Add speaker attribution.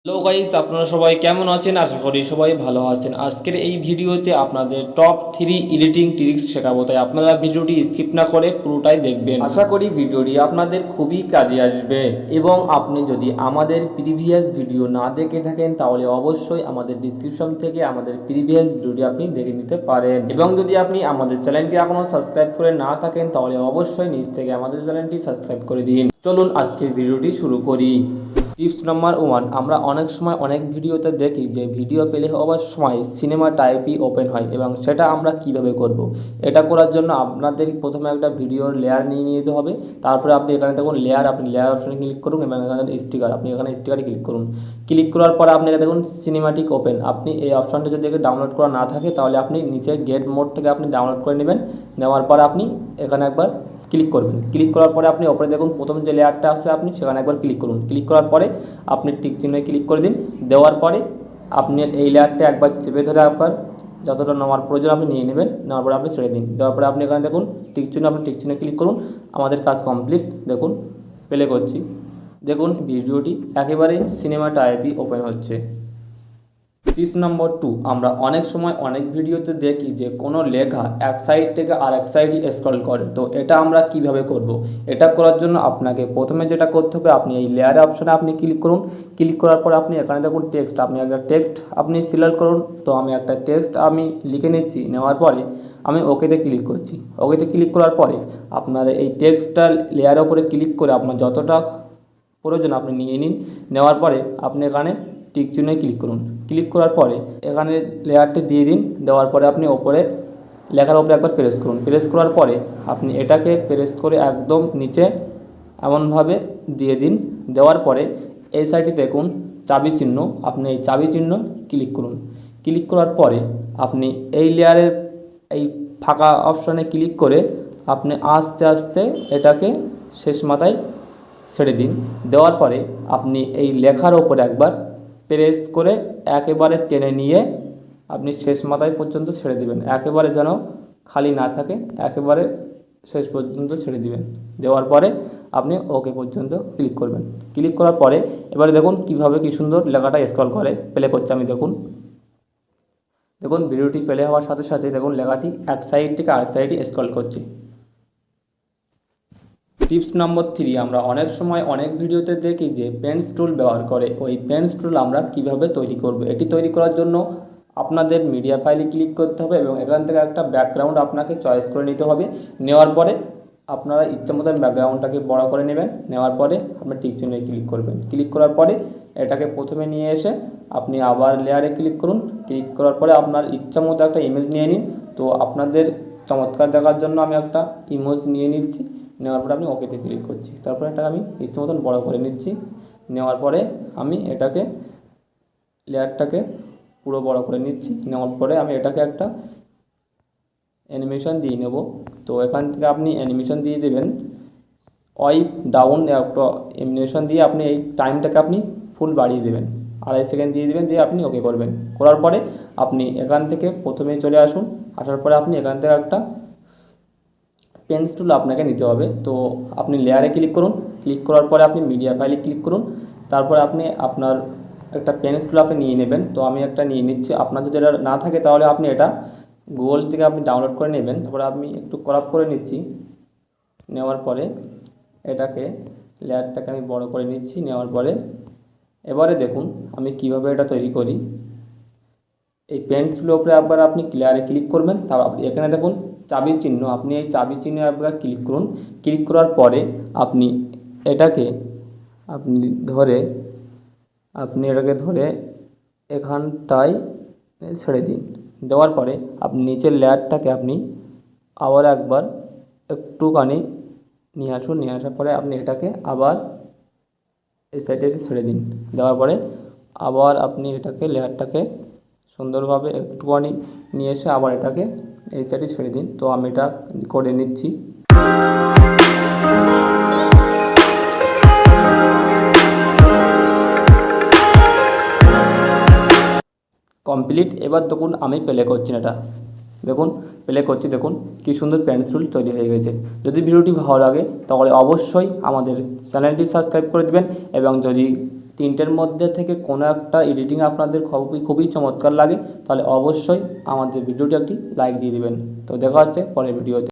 Speaker 1: Hello guys, আপনারা সবাই কেমন আছেন? আশা করি সবাই ভালো আছেন। আজকের এই ভিডিওতে আপনাদের টপ 3 এডিটিং ট্রিক্স শেখাবো, তাই আপনারা ভিডিওটি স্কিপ না করে পুরোটাই দেখবেন। আশা করি ভিডিওটি আপনাদের খুবই কাজে আসবে। এবং আপনি যদি আমাদের প্রিভিয়াস ভিডিও না দেখে থাকেন তাহলে অবশ্যই আমাদের ডিসক্রিপশন থেকে আমাদের প্রিভিয়াস ভিডিওটি আপনি দেখে নিতে পারেন। এবং যদি আপনি আমাদের চ্যানেলটি এখনও সাবস্ক্রাইব করে না থাকেন তাহলে অবশ্যই নিচ থেকে আমাদের চ্যানেলটি সাবস্ক্রাইব করে দিন। চলুন আজকের ভিডিওটি শুরু করি। টিপস নাম্বার 1, আমরা অনেক সময় অনেক ভিডিওতে দেখি যে ভিডিও প্লে হওয়ার সময় সিনেমা টাইপই ওপেন হয়, এবং সেটা আমরা কিভাবে করব। এটা করার জন্য আপনাদের প্রথমে একটা ভিডিওর লেয়ার নিয়ে নিতে হবে। তারপরে আপনি এখানে দেখুন লেয়ার, আপনি লেয়ার অপশনে ক্লিক করুন এবং এখানে স্টিকার, আপনি এখানে স্টিকারে ক্লিক করুন। ক্লিক করার পরে আপনি দেখুন সিনেমাটিক ওপেন, আপনি এই অপশনটা যদি ডাউনলোড করা না থাকে তাহলে আপনি নিচে গেট মোড থেকে আপনি ডাউনলোড করে নেবেন। নেওয়ার পরে আপনি এখানে একবার ক্লিক করবেন। ক্লিক করার পরে আপনি ওপরে দেখুন প্রথম যে লেয়ারটা আছে আপনি সেখানে একবার ক্লিক করুন। ক্লিক করার পরে আপনি টিক চিহ্নে ক্লিক করে দিন। দেওয়ার পরে আপনি এই লেয়ারটা একবার চেপে ধরে একবার যতটা নেওয়ার প্রয়োজন আপনি নিয়ে নেবেন। নেওয়ার পরে আপনি ছেড়ে দিন। দেওয়ার পরে আপনি এখানে দেখুন টিক চিহ্ন, আপনি টিক চিহ্নে ক্লিক করুন। আমাদের কাজ কমপ্লিট। দেখুন প্লে করছি, দেখুন ভিডিওটি একেবারে সিনেমা টাইপই ওপেন হচ্ছে। টিপস নম্বর 2, আমরা অনেক সময় অনেক ভিডিওতে দেখি যে কোনো লেখা এক সাইড থেকে আর এক সাইডই স্ক্রল করে। তো এটা আমরা কিভাবে করব? এটা করার জন্য আপনাকে প্রথমে যেটা করতে হবে, আপনি এই লেয়ারে অপশনে আপনি ক্লিক করুন। ক্লিক করার পর আপনি এখানে দেখুন টেক্সট, আপনি একটা টেক্সট আপনি সিলেক্ট করুন। তো আমি একটা টেক্সট আমি লিখে নিচ্ছি। নেওয়ার পরে আমি ওকেতে ক্লিক করছি। ওকেতে ক্লিক করার পরে আপনার এই টেক্সটটা লেয়ারের ওপরে ক্লিক করে আপনার যতটা প্রয়োজন আপনি নিয়ে নিন। নেওয়ার পরে আপনি এখানে টিক চিহ্নে ক্লিক করুন। ক্লিক করার পরে এখানে লেয়ারটি দিয়ে দিন। দেওয়ার পরে আপনি ওপরে লেখার ওপরে একবার প্রেস করুন। প্রেস করার পরে আপনি এটাকে প্রেস করে একদম নিচে এমনভাবে দিয়ে দিন। দেওয়ার পরে এই সাইডে দেখুন চাবি চিহ্ন, আপনি এই চাবি চিহ্ন ক্লিক করুন। ক্লিক করার পরে আপনি এই লেয়ারের এই ফাঁকা অপশানে ক্লিক করে আপনি আস্তে আস্তে এটাকে শেষ মাথায় ছেড়ে দিন। দেওয়ার পরে আপনি এই লেখার ওপরে একবার প্রেস করে একেবারে টেনে নিয়ে আপনি শেষ মাথায় পর্যন্ত ছেড়ে দিবেন। একেবারে যেন খালি না থাকে, একেবারে শেষ পর্যন্ত ছেড়ে দিবেন। দেওয়ার পরে আপনি ওকে পর্যন্ত ক্লিক করবেন। ক্লিক করার পরে এবারে দেখুন কীভাবে কী সুন্দর লেখাটা স্ক্রল করে। প্লে করছে আমি, দেখুন দেখুন ভিডিওটি প্লে হওয়ার সাথে সাথে দেখুন লেখাটি এক সাইড থেকে আরেক সাইডে স্ক্রল করছে। টিপস নম্বর 3, আমরা অনেক সময় অনেক ভিডিওতে দেখি যে পেন্স টুল ব্যবহার করে। ওই পেন্স টুল আমরা কিভাবে তৈরি করব? এটি তৈরি করার জন্য আপনাদের মিডিয়া ফাইলে ক্লিক করতে হবে এবং এখান থেকে একটা ব্যাকগ্রাউন্ড আপনাকে চয়েস করে নিতে হবে। নেওয়ার পরে আপনারা ইচ্ছা মতন ব্যাকগ্রাউন্ডটাকে বড় করে নেবেন। নেওয়ার পরে আপনি টিক চিহ্নে ক্লিক করবেন। ক্লিক করার পরে এটাকে প্রথমে নিয়ে এসে আপনি আবার লেয়ারে ক্লিক করুন। ক্লিক করার পরে আপনার ইচ্ছা মতো একটা ইমেজ নিয়ে নিন। তো আপনাদের চমৎকার দেখার জন্য আমি একটা ইমেজ নিয়ে নিচ্ছি। নেওয়ার পরে আমি ওকেতে ক্লিক করছি। তারপরে এটা আমি ইচ্ছে মতন বড়ো করে নিচ্ছি। নেওয়ার পরে আমি এটাকে লেয়ারটাকে পুরো বড়ো করে নিচ্ছি। নেওয়ার পরে আমি এটাকে একটা অ্যানিমেশন দিয়ে নেব। তো এখান থেকে আপনি অ্যানিমেশন দিয়ে দেবেন ওয়াইপ ডাউন, একটা অ্যানিমেশন দিয়ে আপনি এই টাইমটাকে আপনি ফুল বাড়িয়ে দেবেন, 2.5 সেকেন্ড দিয়ে দেবেন। দিয়ে আপনি ওকে করবেন। করার পরে আপনি এখান থেকে প্রথমে চলে আসুন। আসার পরে আপনি এখান থেকে একটা পেন্স টুল আপনাকে নিতে হবে। তো আপনি লেয়ারে ক্লিক করুন। ক্লিক করার পরে আপনি মিডিয়া ফাইলে ক্লিক করুন। তারপরে আপনি আপনার একটা পেন্স টুল আপনি নিয়ে নেবেন। তো আমি একটা নিয়ে নিচ্ছি। আপনার যদি এটা না থাকে তাহলে আপনি এটা গুগল থেকে আপনি ডাউনলোড করে নেবেন। তারপরে আমি একটু ক্রপ করে নিচ্ছি। নেওয়ার পরে এটাকে লেয়ারটাকে আমি বড় করে নিচ্ছি। নেওয়ার পরে এবারে দেখুন আমি কিভাবে এটা তৈরি করি। এই পেন্স টুলের উপরে একবার আপনি লেয়ারে ক্লিক করবেন। তারপর আপনি এখানে দেখুন চাবি চিহ্ন, আপনি এই চাবি চিহ্নে একবার ক্লিক করুন। ক্লিক করার পরে আপনি এটাকে ধরে এখানটায় ছেড়ে দিন। দেওয়ার পরে আপনি নিচের লেয়ারটাকে আপনি আবার একবার একটুখানি নিয়ে আসুন। নিয়ে আসার পরে আপনি এটাকে আবার এই সাইডে ছেড়ে দিন। দেওয়ার পরে আবার আপনি এটাকে লেয়ারটাকে সুন্দরভাবে একটুখানি নিয়ে এসে আবার এটাকে এই সাইডে ছেড়ে দিন। তো আমি এটা করে নিচ্ছি। কমপ্লিট। এবার দেখুন আমি প্লে করছি এটা, দেখুন প্লে করছি। দেখুন কি সুন্দর পেন্স টুল তৈরি হয়ে গেছে। যদি ভিডিওটি ভালো লাগে তাহলে অবশ্যই আমাদের চ্যানেলটি সাবস্ক্রাইব করে দেবেন এবং যদি তিনটের মধ্যে থেকে কোনো একটা এডিটিং আপনাদের খুবই চমৎকার লাগে তাহলে অবশ্যই আমাদের ভিডিওটি একটি লাইক দিয়ে দিবেন। তো দেখা হচ্ছে পরের ভিডিওতে।